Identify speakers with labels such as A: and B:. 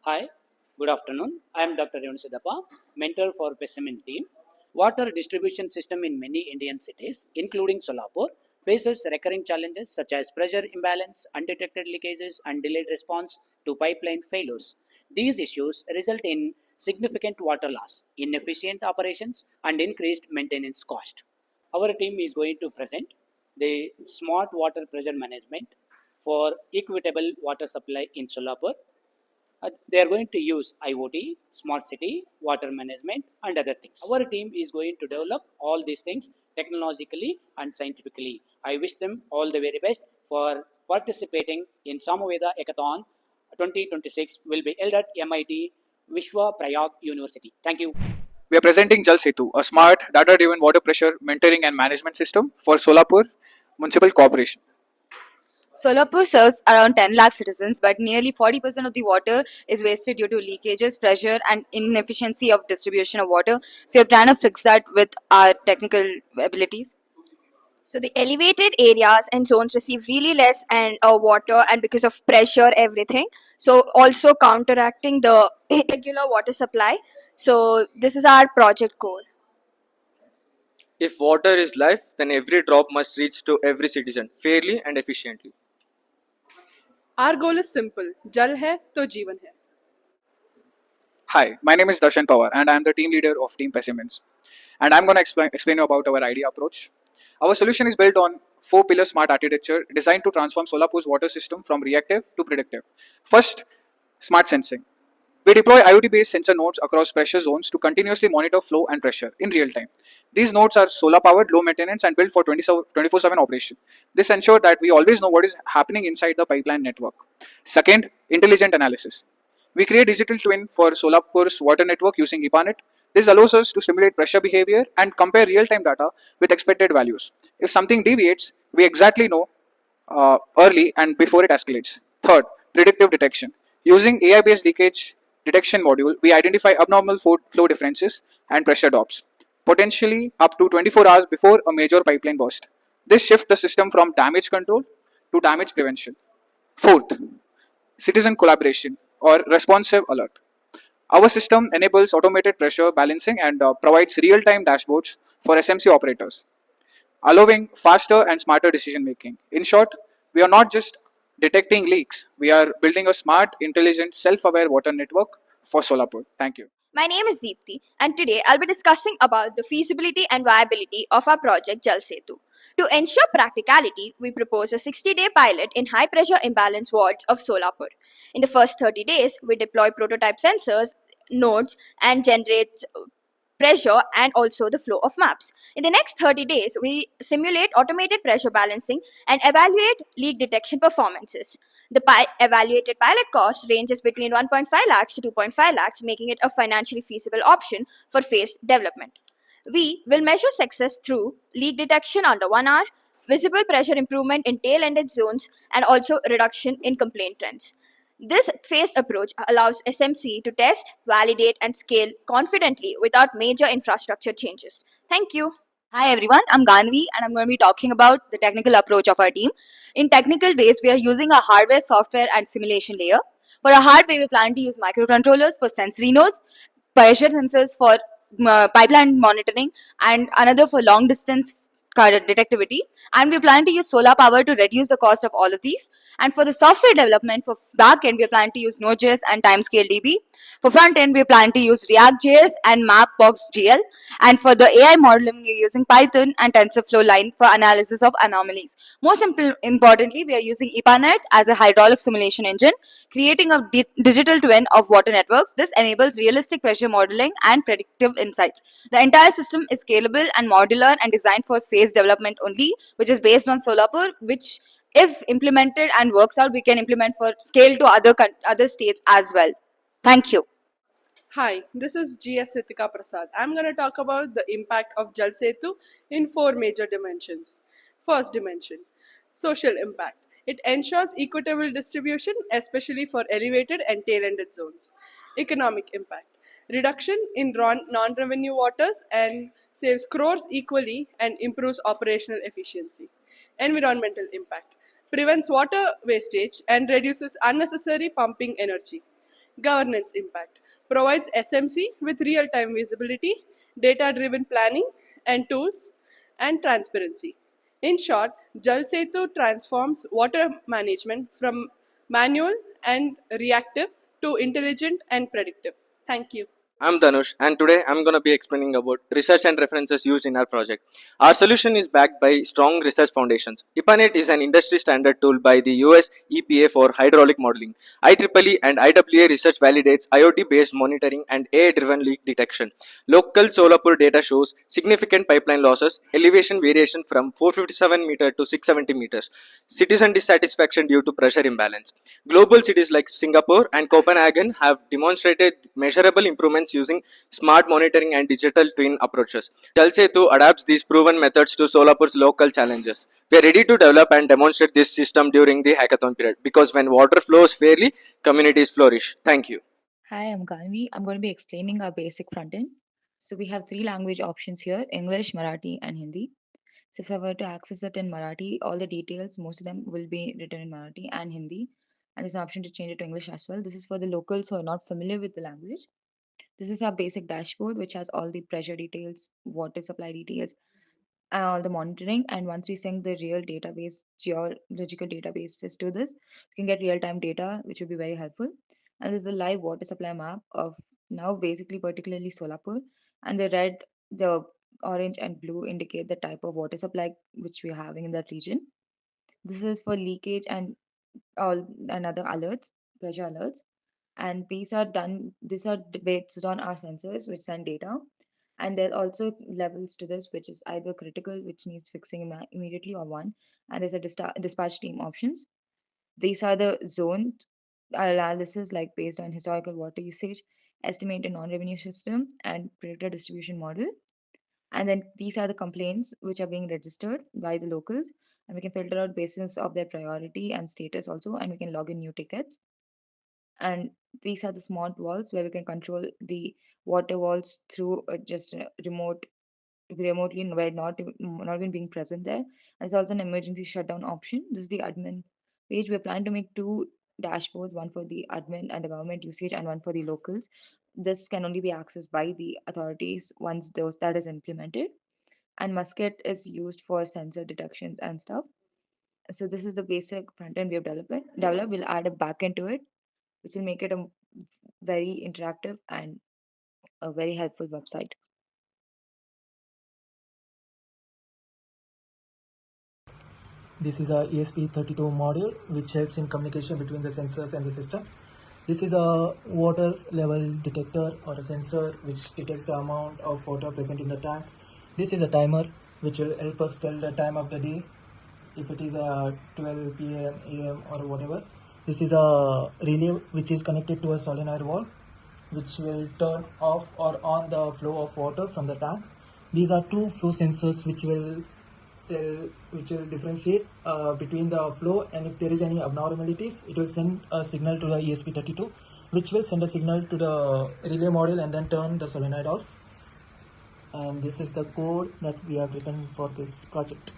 A: Hi, good afternoon. I am Dr. Siddappa, mentor for PESIMENS team. Water distribution system in many Indian cities, including Solapur, faces recurring challenges such as pressure imbalance, undetected leakages, and delayed response to pipeline failures. These issues result in significant water loss, inefficient operations, and increased maintenance cost. Our team is going to present the smart water pressure management for equitable water supply in Solapur. They are going to use IoT, smart city, water management, and other things. Our team is going to develop all these things technologically and scientifically. I wish them all the very best for participating in SAMVED Hackathon 2026 will be held at MIT Vishwa Prayag University. Thank you.
B: We are presenting Jal Setu, a smart, data-driven water pressure mentoring and management system for Solapur Municipal Corporation.
C: Solapur serves around 10 lakh citizens, but nearly 40% of the water is wasted due to leakages, pressure, and inefficiency of distribution of water. So, we're trying to fix that with our technical abilities.
D: So the elevated areas and zones receive really less and water, and because of pressure, everything. So also counteracting the irregular water supply. So this is our project goal.
E: If water is life, then every drop must reach to every citizen fairly and efficiently.
F: Our goal is simple. Jal hai to jeevan hai.
B: Hi, my name is Darshan Pawar, and I am the team leader of Team PESIMENS. And I'm going to explain you about our idea approach. Our solution is built on 4-pillar smart architecture designed to transform Solapur's water system from reactive to predictive. First, smart sensing. We deploy IoT-based sensor nodes across pressure zones to continuously monitor flow and pressure in real time. These nodes are solar-powered, low maintenance, and built for 24/7 operation. This ensures that we always know what is happening inside the pipeline network. Second, intelligent analysis. We create digital twin for Solapur's water network using EPANET. This allows us to simulate pressure behavior and compare real-time data with expected values. If something deviates, we exactly know early and before it escalates. Third, predictive detection. Using AI-based leakage detection module, we identify abnormal flow differences and pressure drops, potentially up to 24 hours before a major pipeline burst. This shifts the system from damage control to damage prevention. Fourth, citizen collaboration or responsive alert. Our system enables automated pressure balancing and provides real-time dashboards for SMC operators, allowing faster and smarter decision making. In short, we are not just detecting leaks, we are building a smart, intelligent, self-aware water network for Solapur. Thank you.
D: My name is Deepthi, and today I'll be discussing about the feasibility and viability of our project Jal Setu. To ensure practicality, we propose a 60-day pilot in high-pressure imbalance wards of Solapur. In the first 30 days, we deploy prototype sensors, nodes, and generate pressure and also the flow of maps. In the next 30 days, we simulate automated pressure balancing and evaluate leak detection performances. The evaluated pilot cost ranges between 1.5 lakhs to 2.5 lakhs, making it a financially feasible option for phased development. We will measure success through leak detection under 1 hour, visible pressure improvement in tail-ended zones, and also reduction in complaint trends. This phased approach allows SMC to test, validate, and scale confidently without major infrastructure changes. Thank you.
C: Hi everyone, I'm Ganavi and I'm going to be talking about the technical approach of our team. In technical ways, we are using a hardware, software, and simulation layer. For a hardware, we plan to use microcontrollers for sensory nodes, pressure sensors for pipeline monitoring, and another for long distance detectivity. And we plan to use solar power to reduce the cost of all of these. And for the software development, for backend, we plan to use Node.js and Timescale DB. For front end, we plan to use React.js and Mapbox.gl. And for the AI modeling, we are using Python and TensorFlow line for analysis of anomalies. Most importantly, we are using EPANET as a hydraulic simulation engine, creating a digital twin of water networks. This enables realistic pressure modeling and predictive insights. The entire system is scalable and modular and designed for phase development only, which is based on Solapur, which if implemented and works out, we can implement for scale to other states as well. Thank you.
F: Hi, this is GS Retikka Prasad. I'm going to talk about the impact of Jal Setu in 4 major dimensions. First dimension, social impact. It ensures equitable distribution, especially for elevated and tail-ended zones. Economic impact. Reduction in non-revenue waters and saves crores equally and improves operational efficiency. Environmental impact. Prevents water wastage and reduces unnecessary pumping energy. Governance impact provides SMC with real time visibility, data driven planning and tools, and transparency. In short, Jal Setu transforms water management from manual and reactive to intelligent and predictive. Thank you.
E: I'm Dhanush, and today I'm going to be explaining about research and references used in our project. Our solution is backed by strong research foundations. IPANET is an industry standard tool by the US EPA for hydraulic modeling. IEEE and IAA research validates IoT-based monitoring and AI-driven leak detection. Local Solapur data shows significant pipeline losses, elevation variation from 457 meter to 670 meters, citizen dissatisfaction due to pressure imbalance. Global cities like Singapore and Copenhagen have demonstrated measurable improvements using smart monitoring and digital twin approaches. Jalsetu adapts these proven methods to Solapur's local challenges. We are ready to develop and demonstrate this system during the hackathon period because when water flows fairly, communities flourish. Thank you.
C: Hi, I'm Ganavi. I'm going to be explaining our basic front end. So we have three language options here: English, Marathi, and Hindi. So if I were to access it in Marathi, all the details, most of them will be written in Marathi and Hindi. And there's an option to change it to English as well. This is for the locals who are not familiar with the language. This is our basic dashboard, which has all the pressure details, water supply details, and all the monitoring. And once we sync the real database, geological databases to this, we can get real-time data, which will be very helpful. And there's the live water supply map of now basically particularly Solapur. And the red, the orange and blue indicate the type of water supply which we are having in that region. This is for leakage and all and other alerts, pressure alerts. And these are based on our sensors which send data. And there are also levels to this, which is either critical, which needs fixing immediately, or one. And there's a dispatch team options. These are the zoned analysis, like based on historical water usage, estimated non-revenue system, and predictor distribution model. And then these are the complaints which are being registered by the locals, and we can filter out basis of their priority and status also, and we can log in new tickets. And these are the smart walls where we can control the water walls through just a remotely where not even being present there. And there's also an emergency shutdown option. This is the admin page. We're planning to make two dashboards, one for the admin and the government usage, and one for the locals. This can only be accessed by the authorities once those that is implemented. And Musket is used for sensor detections and stuff. So this is the basic front end we have developed. We'll add a backend to it, which will make it a very interactive and a very helpful website.
G: This is a ESP32 module which helps in communication between the sensors and the system. This is a water level detector or a sensor which detects the amount of water present in the tank. This is a timer which will help us tell the time of the day, if it is a 12 p.m., a.m. or whatever. This is a relay which is connected to a solenoid valve which will turn off or on the flow of water from the tank. These are two flow sensors which will differentiate between the flow, and if there is any abnormalities, it will send a signal to the ESP32, which will send a signal to the relay module and then turn the solenoid off. And this is the code that we have written for this project.